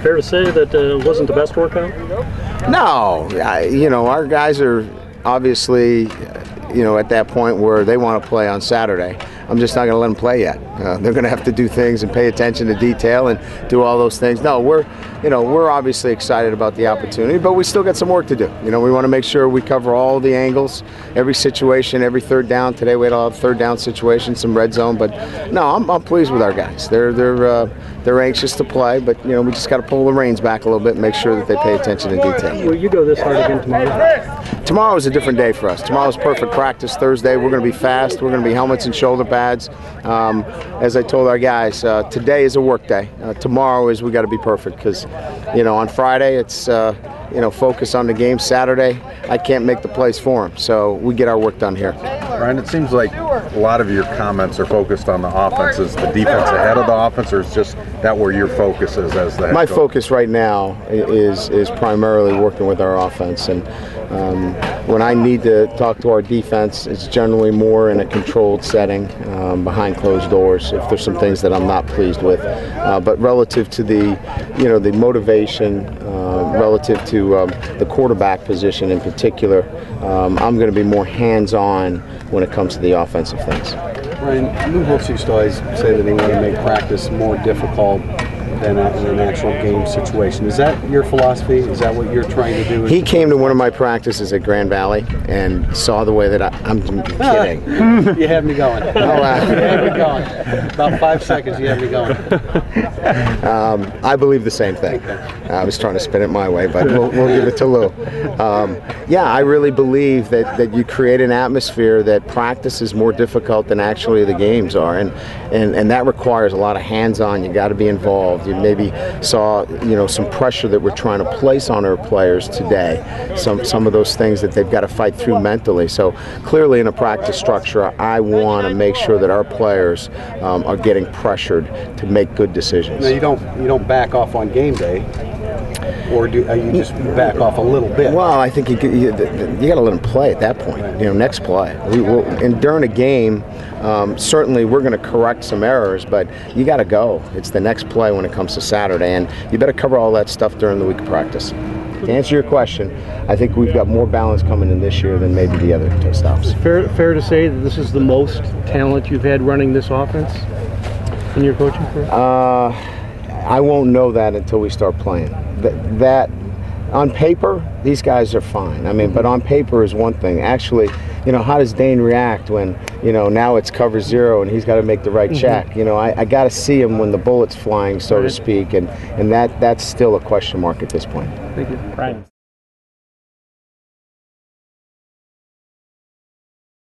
Fair to say that it wasn't the best workout? No, our guys are obviously, at that point where they want to play on Saturday. I'm just not going to let them play yet. They're going to have to do things and pay attention to detail and do all those things. No, we're obviously excited about the opportunity, but we still got some work to do. We want to make sure we cover all the angles, every situation, every third down. Today we had a third down situation, some red zone, but no, I'm pleased with our guys. They're anxious to play, but we just got to pull the reins back a little bit and make sure that they pay attention to detail. Will you go this hard again tomorrow? Tomorrow is a different day for us. Tomorrow's perfect practice. Thursday we're going to be fast. We're going to be helmets and shoulder pads. As I told our guys, today is a work day. Tomorrow is we got to be perfect because, on Friday it's focus on the game. Saturday I can't make the plays for them, so we get our work done here. Ryan, it seems like a lot of your comments are focused on the offense. Is the defense ahead of the offense, or is just that where your focus is as the head coach? My focus right now is primarily working with our offense, and when I need to talk to our defense, it's generally more in a controlled setting, behind closed doors, if there's some things that I'm not pleased with. But relative to the motivation, relative to the quarterback position in particular, I'm going to be more hands-on when it comes to the offensive things. Ryan, Lou Holtz used to always say that he wanted to make practice more difficult than an actual game situation. Is that your philosophy? Is that what you're trying to do? He came to one of my practices at Grand Valley and saw the way that I'm kidding. You had me going. You had me going. About 5 seconds, you had me going. I believe the same thing. I was trying to spin it my way, but we'll give it to Lou. I really believe that you create an atmosphere that practice is more difficult than actually the games are, and that requires a lot of hands-on. You got to be involved. You maybe saw, some pressure that we're trying to place on our players today. Some of those things that they've got to fight through mentally. So clearly, in a practice structure, I want to make sure that our players are getting pressured to make good decisions. Now, you don't back off on game day. Or you just back off a little bit? Well, I think you got to let them play at that point. Next play. And during a game, certainly we're going to correct some errors, but you got to go. It's the next play when it comes to Saturday, and you better cover all that stuff during the week of practice. To answer your question, I think we've got more balance coming in this year than maybe the other two stops. Fair to say that this is the most talent you've had running this offense in your coaching career? I won't know that until we start playing. That on paper, these guys are fine. But on paper is one thing. Actually, how does Dane react when, now it's cover zero and he's got to make the right check? I got to see him when the bullet's flying, so to speak, and that's still a question mark at this point. Thank you. Ryan.